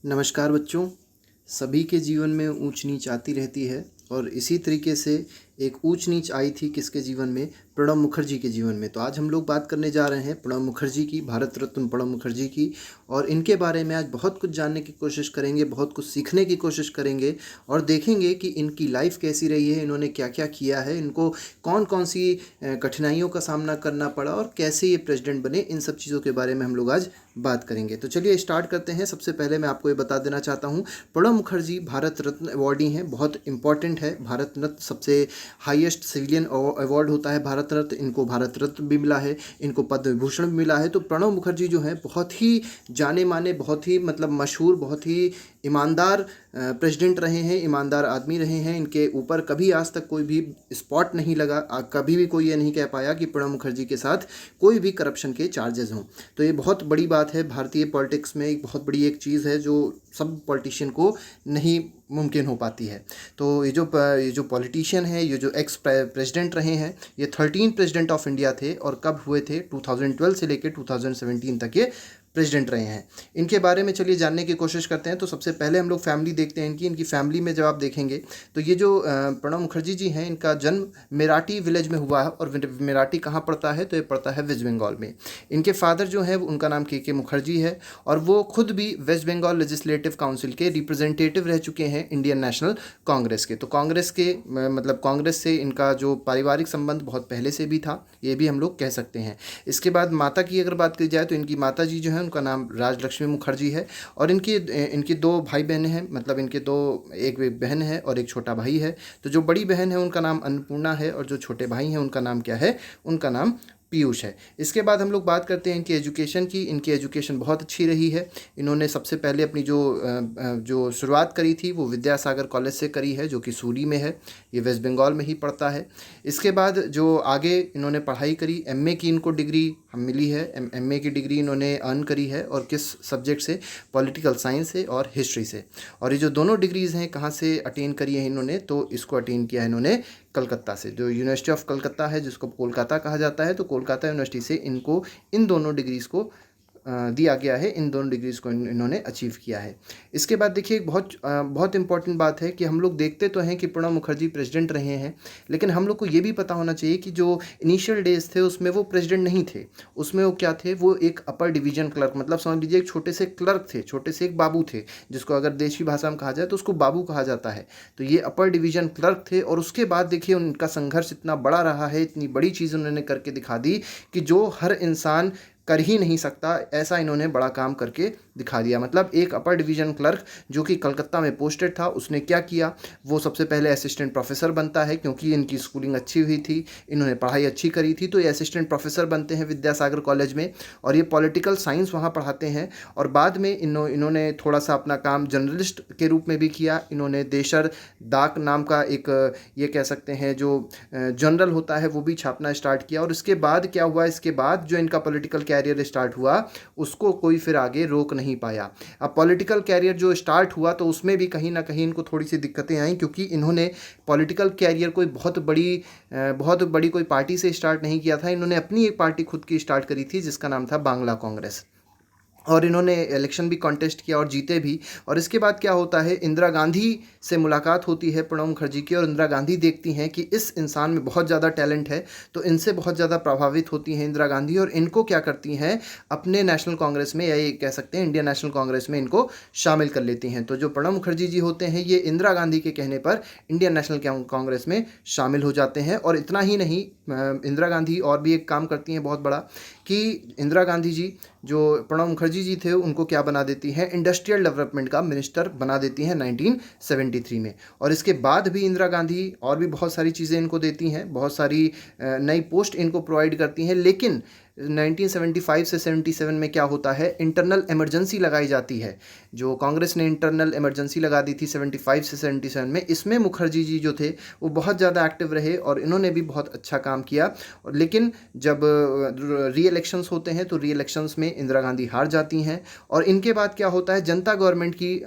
नमस्कार बच्चों। सभी के जीवन में ऊंच नीच आती रहती है और इसी तरीके से एक ऊंच नीच आई थी किसके जीवन में? प्रणब मुखर्जी के जीवन में। तो आज हम लोग बात करने जा रहे हैं प्रणब मुखर्जी की, भारत रत्न प्रणब मुखर्जी की। और इनके बारे में आज बहुत कुछ जानने की कोशिश करेंगे, बहुत कुछ सीखने की कोशिश करेंगे और देखेंगे कि इनकी लाइफ कैसी रही है, इन्होंने क्या क्या किया है, इनको कौन कौन सी कठिनाइयों का सामना करना पड़ा और कैसे ये प्रेसिडेंट बने। इन सब चीज़ों के बारे में हम लोग आज बात करेंगे। तो चलिए स्टार्ट करते हैं। सबसे पहले मैं आपको ये बता देना चाहता हूँ, प्रणब मुखर्जी भारत रत्न अवॉर्डी हैं, बहुत इंपॉर्टेंट है। भारत रत्न सबसे हाईएस्ट सिविलियन अवार्ड होता है भारत रत्न। इनको भारत रत्न भी मिला है, इनको पद्म विभूषण भी मिला है। तो प्रणब मुखर्जी जो है बहुत ही जाने माने, बहुत ही मशहूर, बहुत ही ईमानदार प्रेसिडेंट रहे हैं, ईमानदार आदमी रहे हैं। इनके ऊपर कभी आज तक कोई भी स्पॉट नहीं लगा, कभी भी कोई ये नहीं कह पाया कि प्रणब मुखर्जी के साथ कोई भी करप्शन के चार्जेस हों। तो ये बहुत बड़ी बात है भारतीय पॉलिटिक्स में, एक बहुत बड़ी एक चीज़ है जो सब पॉलिटिशियन को नहीं मुमकिन हो पाती है। तो ये जो पॉलिटिशियन है, ये जो एक्स प्रेसिडेंट रहे हैं, ये 13 प्रेसिडेंट ऑफ इंडिया थे और कब हुए थे? 2012 से लेकर 2017 तक ये प्रेसिडेंट रहे हैं। इनके बारे में चलिए जानने की कोशिश करते हैं। तो सबसे पहले हम लोग फैमिली देखते हैं इनकी फैमिली में जब आप देखेंगे तो ये जो प्रणब मुखर्जी जी हैं, इनका जन्म मेराठी विलेज में हुआ है। और मेराठी कहाँ पड़ता है? तो ये पड़ता है वेस्ट बंगाल में। इनके फादर जो है उनका नाम के मुखर्जी है और वो खुद भी वेस्ट बंगाल लेजिस्लेटिव काउंसिल के रिप्रेजेंटेटिव रह चुके हैं इंडियन नेशनल कांग्रेस के। तो कांग्रेस के कांग्रेस से इनका जो पारिवारिक संबंध बहुत पहले से भी था, ये भी हम लोग कह सकते हैं। इसके बाद माता की अगर बात की जाए तो इनकी माता जी जो है उनका नाम राजलक्ष्मी मुखर्जी है और इनकी दो भाई बहनें हैं, इनके दो, एक बहन है और एक छोटा भाई है। तो जो बड़ी बहन है उनका नाम अन्नपूर्णा है और जो छोटे भाई हैं उनका नाम क्या है? उनका नाम पीयूष है। इसके बाद हम लोग बात करते हैं इनकी एजुकेशन की। इनकी एजुकेशन बहुत अच्छी रही है। इन्होंने सबसे पहले अपनी जो शुरुआत करी थी वो विद्यासागर कॉलेज से करी है, जो कि सूरी में है, ये वेस्ट बंगाल में ही पड़ता है। इसके बाद जो आगे इन्होंने पढ़ाई करी, एमए की इनको डिग्री मिली है। एमए की डिग्री इन्होंने अर्न करी है और किस सब्जेक्ट से? पॉलिटिकल साइंस से और हिस्ट्री से। और ये जो दोनों डिग्रीज़ हैं कहाँ से अटेन करी है इन्होंने? तो इसको अटेन किया है इन्होंने कलकत्ता से, जो यूनिवर्सिटी ऑफ कलकत्ता है, जिसको कोलकाता कहा जाता है। तो कोलकाता यूनिवर्सिटी से इनको इन दोनों डिग्रीज़ को दिया गया है, इन दोनों डिग्रीज़ को इन्होंने अचीव किया है। इसके बाद देखिए एक बहुत इंपॉर्टेंट बात है कि हम लोग देखते तो हैं कि प्रणब मुखर्जी प्रेसिडेंट रहे हैं, लेकिन हम लोग को ये भी पता होना चाहिए कि जो इनिशियल डेज थे उसमें वो प्रेसिडेंट नहीं थे। उसमें वो क्या थे? वो एक अपर डिवीजन क्लर्क, समझ लीजिए एक छोटे से क्लर्क थे, छोटे से एक बाबू थे, जिसको अगर देशी भाषा में कहा जाए तो उसको बाबू कहा जाता है। तो ये अपर डिवीजन क्लर्क थे और उसके बाद देखिए उनका संघर्ष इतना बड़ा रहा है, इतनी बड़ी चीज़ उन्होंने करके दिखा दी कि जो हर इंसान कर ही नहीं सकता, ऐसा इन्होंने बड़ा काम करके दिखा दिया। एक अपर डिवीज़न क्लर्क जो कि कलकत्ता में पोस्टेड था, उसने क्या किया? वो सबसे पहले असिस्टेंट प्रोफेसर बनता है, क्योंकि इनकी स्कूलिंग अच्छी हुई थी, इन्होंने पढ़ाई अच्छी करी थी। तो ये असिस्टेंट प्रोफेसर बनते हैं विद्यासागर कॉलेज में और ये पॉलिटिकल साइंस वहाँ पढ़ाते हैं। और बाद में इन्होंने थोड़ा सा अपना काम जर्नलिस्ट के रूप में भी किया। इन्होंने देशर डाक नाम का एक, ये कह सकते हैं, जो जर्नल होता है वो भी छापना स्टार्ट किया। और इसके बाद क्या हुआ? इसके बाद जो इनका पॉलिटिकल कैरियर स्टार्ट हुआ उसको कोई फिर आगे रोक नहीं पाया। अब पॉलिटिकल कैरियर जो स्टार्ट हुआ तो उसमें भी कहीं ना कहीं इनको थोड़ी सी दिक्कतें आई, क्योंकि इन्होंने पॉलिटिकल कैरियर कोई बहुत बड़ी कोई पार्टी से स्टार्ट नहीं किया था। इन्होंने अपनी एक पार्टी खुद की स्टार्ट करी थी जिसका नाम था बांग्ला कांग्रेस, और इन्होंने इलेक्शन भी कॉन्टेस्ट किया और जीते भी। और इसके बाद क्या होता है? इंदिरा गांधी से मुलाकात होती है प्रणब मुखर्जी की और इंदिरा गांधी देखती हैं कि इस इंसान में बहुत ज़्यादा टैलेंट है, तो इनसे बहुत ज़्यादा प्रभावित होती हैं इंदिरा गांधी और इनको क्या करती हैं? अपने नेशनल कांग्रेस में, या ये कह सकते हैं इंडियन नेशनल कांग्रेस में, इनको शामिल कर लेती हैं। तो जो प्रणब मुखर्जी जी होते हैं ये इंदिरा गांधी के कहने पर इंडियन नेशनल कांग्रेस में शामिल हो जाते हैं। और इतना ही नहीं, इंदिरा गांधी और भी एक काम करती हैं बहुत बड़ा, कि इंदिरा गांधी जी जो प्रणब मुखर्जी जी थे उनको क्या बना देती हैं? इंडस्ट्रियल डेवलपमेंट का मिनिस्टर बना देती हैं 1973 में। और इसके बाद भी इंदिरा गांधी और भी बहुत सारी चीज़ें इनको देती हैं, बहुत सारी नई पोस्ट इनको प्रोवाइड करती हैं। लेकिन 1975 से 77 में क्या होता है? इंटरनल इमरजेंसी लगाई जाती है। जो कांग्रेस ने इंटरनल इमरजेंसी लगा दी थी 75 से 77 में, इसमें मुखर्जी जी जो थे वो बहुत ज़्यादा एक्टिव रहे और इन्होंने भी बहुत अच्छा काम किया। और लेकिन जब री इलेक्शंस होते हैं तो री इलेक्शंस में इंदिरा गांधी हार जाती हैं। और इनके बाद क्या होता है? जनता गवर्नमेंट की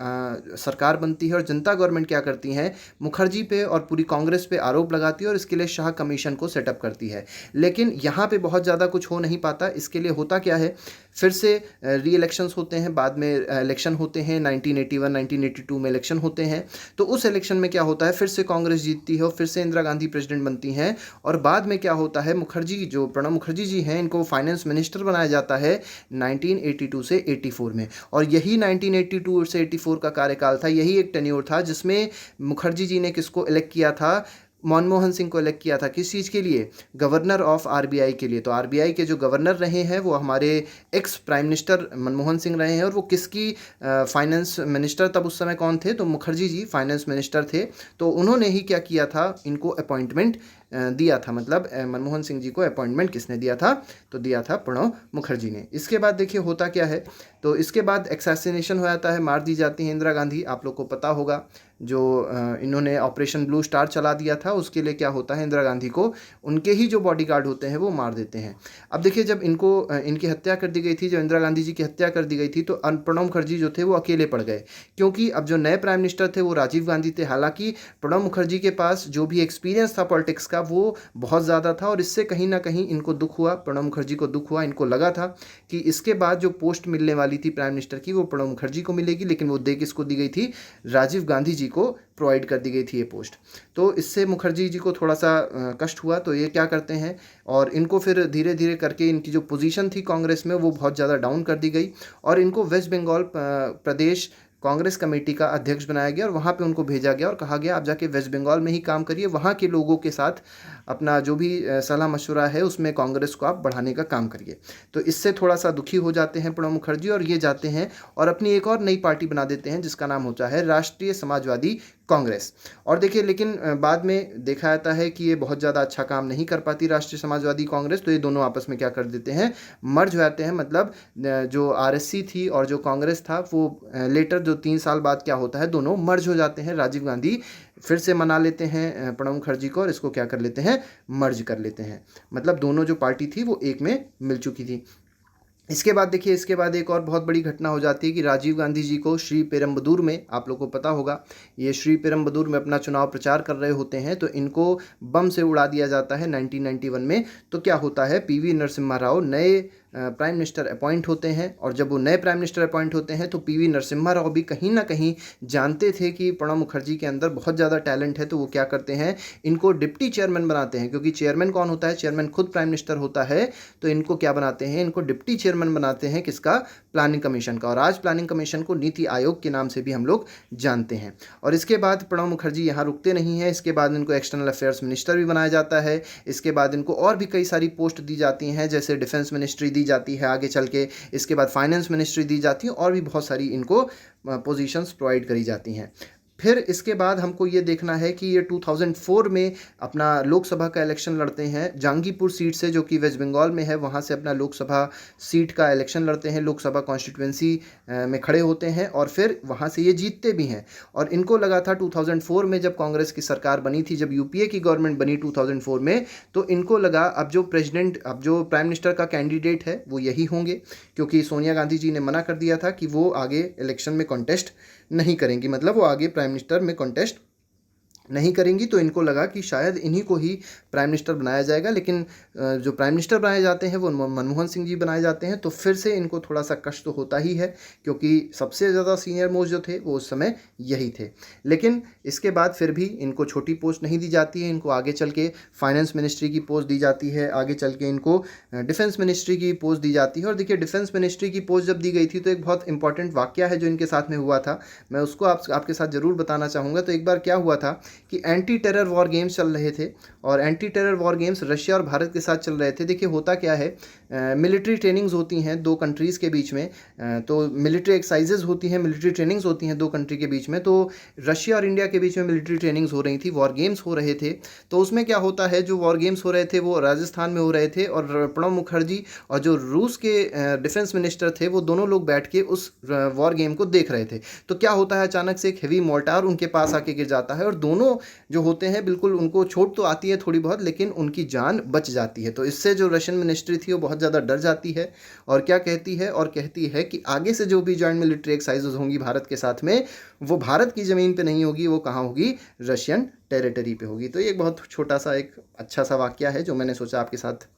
सरकार बनती है और जनता गवर्नमेंट क्या करती है? मुखर्जी पे और पूरी कांग्रेस पे आरोप लगाती है और इसके लिए शाह कमीशन को सेटअप करती है। लेकिन यहाँ पे बहुत ज़्यादा कुछ हो नहीं पाता। इसके लिए होता क्या है, फिर से री इलेक्शंस होते हैं, बाद में इलेक्शन होते हैं, 1981 1982 में इलेक्शन होते हैं। तो उस इलेक्शन में क्या होता है, फिर से कांग्रेस जीतती है और फिर से इंदिरा गांधी प्रेसिडेंट बनती हैं। और बाद में क्या होता है, मुखर्जी जो प्रणब मुखर्जी जी हैं, इनको फाइनेंस मिनिस्टर बनाया जाता है 1982 से 84 में। और यही 1982 से 84 का कार्यकाल था, यही एक टेन्योर था जिसमें मुखर्जी जी ने किसको इलेक्ट किया था, मनमोहन सिंह को इलेक्ट किया था। किस चीज़ के लिए, गवर्नर ऑफ आरबीआई के लिए। तो आरबीआई के जो गवर्नर रहे हैं वो हमारे ex prime minister Manmohan Singh रहे हैं। और वो किसकी फाइनेंस मिनिस्टर तब उस समय कौन थे, तो मुखर्जी जी फाइनेंस मिनिस्टर थे। तो उन्होंने ही क्या किया था, इनको अपॉइंटमेंट दिया था। मतलब मनमोहन सिंह जी को अपॉइंटमेंट किसने दिया था, तो दिया था प्रणब मुखर्जी ने। इसके बाद देखिए होता क्या है, तो इसके बाद एक्सैसिनेशन हो जाता है, मार दी जाती है इंदिरा गांधी। आप लोग को पता होगा जो इन्होंने ऑपरेशन ब्लू स्टार चला दिया था, उसके लिए क्या होता है, इंदिरा गांधी को उनके ही जो बॉडीगार्ड होते हैं वो मार देते हैं। अब देखिए जब इनको इनकी हत्या कर दी गई थी, जब इंदिरा गांधी जी की हत्या कर दी गई थी, तो प्रणब मुखर्जी जो थे वो अकेले पड़ गए, क्योंकि अब जो नए प्राइम मिनिस्टर थे वो राजीव गांधी थे। हालांकि प्रणब मुखर्जी के पास जो भी एक्सपीरियंस था पॉलिटिक्स का वो बहुत ज़्यादा था, और इससे कहीं ना कहीं इनको दुख हुआ, प्रणब मुखर्जी को दुख हुआ। इनको लगा था कि इसके बाद जो पोस्ट मिलने वाली थी प्राइम मिनिस्टर की वो प्रणब मुखर्जी को मिलेगी, लेकिन वो दे किसको दी गई थी, राजीव गांधी जी को प्रोवाइड कर दी गई थी ये पोस्ट। तो इससे मुखर्जी जी को थोड़ा सा कष्ट हुआ। तो ये क्या करते हैं, और इनको फिर धीरे धीरे करके इनकी जो पोजीशन थी कांग्रेस में वो बहुत ज़्यादा डाउन कर दी गई, और इनको वेस्ट बंगाल प्रदेश कांग्रेस कमेटी का अध्यक्ष बनाया गया, और वहाँ पे उनको भेजा गया और कहा गया आप जाके वेस्ट बंगाल में ही काम करिए, वहाँ के लोगों के साथ अपना जो भी सलाह मशवरा है उसमें कांग्रेस को आप बढ़ाने का काम करिए। तो इससे थोड़ा सा दुखी हो जाते हैं प्रणब मुखर्जी, और ये जाते हैं और अपनी एक और नई पार्टी बना देते हैं जिसका नाम होता है राष्ट्रीय समाजवादी कांग्रेस। और देखिए लेकिन बाद में देखा जाता है कि ये बहुत ज़्यादा अच्छा काम नहीं कर पाती राष्ट्रीय समाजवादी कांग्रेस, तो ये दोनों आपस में क्या कर देते हैं, मर्ज हो जाते हैं। मतलब जो आरएससी थी और जो कांग्रेस था वो लेटर जो 3 साल बाद क्या होता है, दोनों मर्ज हो जाते हैं। राजीव गांधी फिर से मना लेते हैं प्रणब मुखर्जी को और इसको क्या कर लेते हैं, मर्ज कर लेते हैं। मतलब दोनों जो पार्टी थी वो एक में मिल चुकी थी। इसके बाद देखिए, इसके बाद एक और बहुत बड़ी घटना हो जाती है कि राजीव गांधी जी को श्री पेरुम्बदूर में, आप लोगों को पता होगा ये श्री पेरुम्बदूर में अपना चुनाव प्रचार कर रहे होते हैं, तो इनको बम से उड़ा दिया जाता है 1991 में। तो क्या होता है, पीवी नरसिम्हा राव नए प्राइम मिनिस्टर अपॉइंट होते हैं, और जब वो नए प्राइम मिनिस्टर अपॉइंट होते हैं तो पीवी नरसिम्हा राव भी कहीं ना कहीं जानते थे कि प्रणब मुखर्जी के अंदर बहुत ज़्यादा टैलेंट है, तो वो क्या करते हैं, इनको डिप्टी चेयरमैन बनाते हैं। क्योंकि चेयरमैन कौन होता है, चेयरमैन खुद प्राइम मिनिस्टर होता है, तो इनको क्या बनाते हैं, इनको डिप्टी चेयरमैन बनाते हैं, किसका, प्लानिंग कमीशन का। और आज प्लानिंग कमीशन को नीति आयोग के नाम से भी हम लोग जानते हैं। और इसके बाद प्रणब मुखर्जी यहाँ रुकते नहीं हैं, इसके बाद इनको एक्सटर्नल अफेयर्स मिनिस्टर भी बनाया जाता है। इसके बाद इनको और भी कई सारी पोस्ट दी जाती हैं, जैसे डिफेंस मिनिस्ट्री दी जाती है आगे चल के, इसके बाद फाइनेंस मिनिस्ट्री दी जाती है, और भी बहुत सारी इनको पोजीशंस प्रोवाइड करी जाती हैं। फिर इसके बाद हमको ये देखना है कि ये 2004 में अपना लोकसभा का इलेक्शन लड़ते हैं जहांगीरपुर सीट से, जो कि वेस्ट बंगाल में है, वहाँ से अपना लोकसभा सीट का इलेक्शन लड़ते हैं, लोकसभा कॉन्स्टिट्यूंसी में खड़े होते हैं, और फिर वहाँ से ये जीतते भी हैं। और इनको लगा था 2004 में जब कांग्रेस की सरकार बनी थी, जब यूपीए की गवर्नमेंट बनी 2004 में, तो इनको लगा अब जो प्राइम मिनिस्टर का कैंडिडेट है वो यही होंगे, क्योंकि सोनिया गांधी जी ने मना कर दिया था कि वो आगे इलेक्शन में कॉन्टेस्ट नहीं करेंगी, मतलब वो आगे प्राइम मिनिस्टर में कॉन्टेस्ट नहीं करेंगी। तो इनको लगा कि शायद इन्हीं को ही प्राइम मिनिस्टर बनाया जाएगा, लेकिन जो प्राइम मिनिस्टर बनाए जाते हैं वो मनमोहन सिंह जी बनाए जाते हैं। तो फिर से इनको थोड़ा सा कष्ट तो होता ही है, क्योंकि सबसे ज़्यादा सीनियर मोस्ट जो थे वो उस समय यही थे। लेकिन इसके बाद फिर भी इनको छोटी पोस्ट नहीं दी जाती है, इनको आगे चल के फाइनेंस मिनिस्ट्री की पोस्ट दी जाती है, आगे चल के इनको डिफेंस मिनिस्ट्री की पोस्ट दी जाती है। और देखिए डिफेंस मिनिस्ट्री की पोस्ट जब दी गई थी तो एक बहुत इंपॉर्टेंट वाक्य है जो इनके साथ में हुआ था, मैं उसको आपके साथ ज़रूर बताना चाहूँगा। तो एक बार क्या हुआ था कि एंटी टेरर वॉर गेम्स चल रहे थे, और anti terror war games Russia और भारत के साथ चल रहे थे। देखिए होता क्या है, मिलिट्री ट्रेनिंग्स होती हैं दो कंट्रीज़ के बीच में, तो मिलिट्री एक्सरसाइजेज होती हैं, मिलिट्री ट्रेनिंग्स होती हैं दो कंट्री के बीच में। तो रशिया और इंडिया के बीच में मिलिट्री ट्रेनिंग्स हो रही थी, वॉर गेम्स हो रहे थे। तो उसमें क्या होता है, जो वॉर गेम्स हो रहे थे वो राजस्थान में हो रहे थे, और प्रणब मुखर्जी और जो रूस के डिफेंस मिनिस्टर थे वो दोनों लोग बैठ के उस वॉर गेम को देख रहे थे। तो क्या होता है, अचानक से एक हेवी मोर्टार उनके पास आके गिर जाता है, और दोनों जो होते हैं बिल्कुल उनको चोट तो आती है थोड़ी बहुत, लेकिन उनकी जान बच जाती है। तो इससे जो रशियन मिनिस्ट्री थी वो बहुत ज़्यादा डर जाती है, और क्या कहती है, और कहती है कि आगे से जो भी जॉइंट मिलिट्री एक्सरसाइजेज होंगी भारत के साथ में, वो भारत की ज़मीन पे नहीं होगी, वो कहाँ होगी, रशियन टेरिटरी पे होगी। तो ये एक बहुत छोटा सा एक अच्छा सा वाक्य है जो मैंने सोचा आपके साथ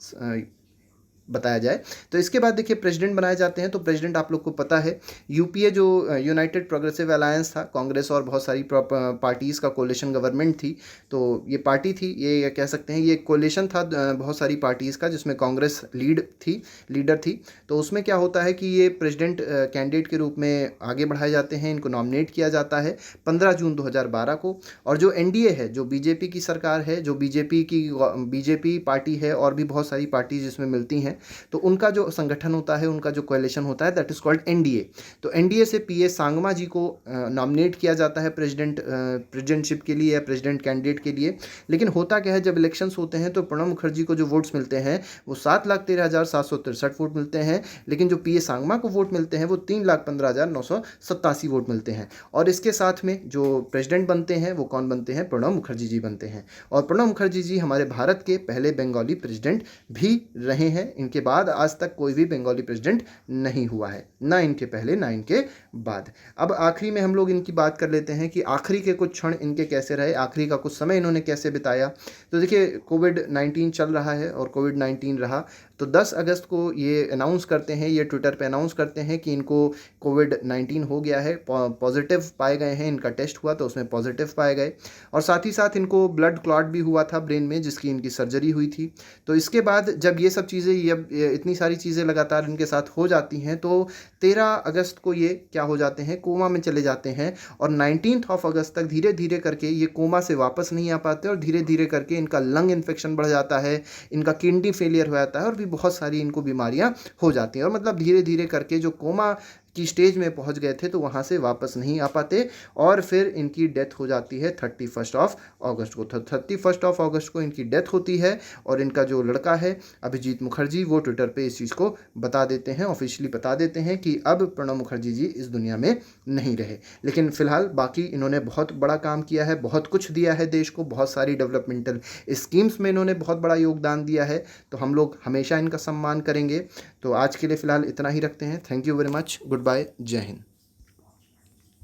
बताया जाए। तो इसके बाद देखिए प्रेसिडेंट बनाए जाते हैं। तो प्रेसिडेंट आप लोग को पता है यूपीए जो यूनाइटेड प्रोग्रेसिव अलायंस था, कांग्रेस और बहुत सारी पार्टीज़ का कोलिशन गवर्नमेंट थी। तो ये पार्टी थी, ये कह सकते हैं ये कोलिशन था बहुत सारी पार्टीज़ का, जिसमें कांग्रेस लीडर थी। तो उसमें क्या होता है कि ये प्रेसिडेंट कैंडिडेट के रूप में आगे बढ़ाए जाते हैं, इनको नॉमिनेट किया जाता है 15 जून 2012 को। और जो एनडीए है, जो बीजेपी की सरकार है, जो बीजेपी पार्टी है और भी बहुत सारी पार्टी जिसमें मिलती हैं, तो उनका जो संगठन होता है, उनका जो कोalition होता है, दैट इज़ कॉल्ड एनडीए। तो एनडीए से पीए सांगमा जी को नॉमिनेट किया जाता है प्रेसिडेंटशिप के लिए या प्रेसिडेंट कैंडिडेट के लिए। लेकिन होता क्या है, जब इलेक्शंस होते हैं तो प्रणब मुखर्जी को जो वोट्स मिलते हैं वो 7,13,763 वोट मिलते हैं, लेकिन जो पीए सांगमा को वोट मिलते हैं वो 3,15,987 वोट मिलते हैं। और इसके साथ में जो प्रेसिडेंट बनते हैं वो कौन बनते हैं? प्रणब मुखर्जी जी बनते हैं। और प्रणब मुखर्जी जी हमारे भारत के पहले बंगाली प्रेसिडेंट भी रहे हैं। इनके बाद आज तक कोई भी बंगाली प्रेसिडेंट नहीं हुआ है, ना इनके पहले ना इनके बाद। अब आखिरी में हम लोग इनकी बात कर लेते हैं कि आखिरी के कुछ क्षण इनके कैसे रहे, आखिरी का कुछ समय इन्होंने कैसे बिताया। तो देखिए कोविड-19 चल रहा है और कोविड-19 रहा, तो 10 अगस्त को ये अनाउंस करते हैं, ये ट्विटर पे अनाउंस करते हैं कि इनको कोविड-19 हो गया है, पॉजिटिव पाए गए हैं। इनका टेस्ट हुआ तो उसमें पॉजिटिव पाए गए, और साथ ही साथ इनको ब्लड क्लॉट भी हुआ था ब्रेन में, जिसकी इनकी सर्जरी हुई थी। तो इसके बाद जब ये सब चीज़ें, ये इतनी सारी चीज़ें लगातार इनके साथ हो जाती हैं, तो 13 अगस्त को ये क्या हो जाते हैं, कोमा में चले जाते हैं। और 19 अगस्त तक धीरे धीरे करके ये कोमा से वापस नहीं आ पाते, और धीरे धीरे करके इनका लंग इन्फेक्शन बढ़ जाता है, इनका किडनी फेलियर हो जाता है, और भी बहुत सारी इनको बीमारियां हो जाती हैं। और मतलब धीरे धीरे करके जो कोमा की स्टेज में पहुंच गए थे तो वहां से वापस नहीं आ पाते, और फिर इनकी डेथ हो जाती है 31 अगस्त को। 31 अगस्त को इनकी डेथ होती है। और इनका जो लड़का है अभिजीत मुखर्जी, वो ट्विटर पे इस चीज़ को बता देते हैं, ऑफिशियली बता देते हैं कि अब प्रणब मुखर्जी जी इस दुनिया में नहीं रहे। लेकिन फिलहाल बाकी इन्होंने बहुत बड़ा काम किया है, बहुत कुछ दिया है देश को, बहुत सारी डेवलपमेंटल स्कीम्स में इन्होंने बहुत बड़ा योगदान दिया है। तो हम लोग हमेशा इनका सम्मान करेंगे। तो आज के लिए फ़िलहाल इतना ही रखते हैं। Thank you very much, good bye, जय हिंद।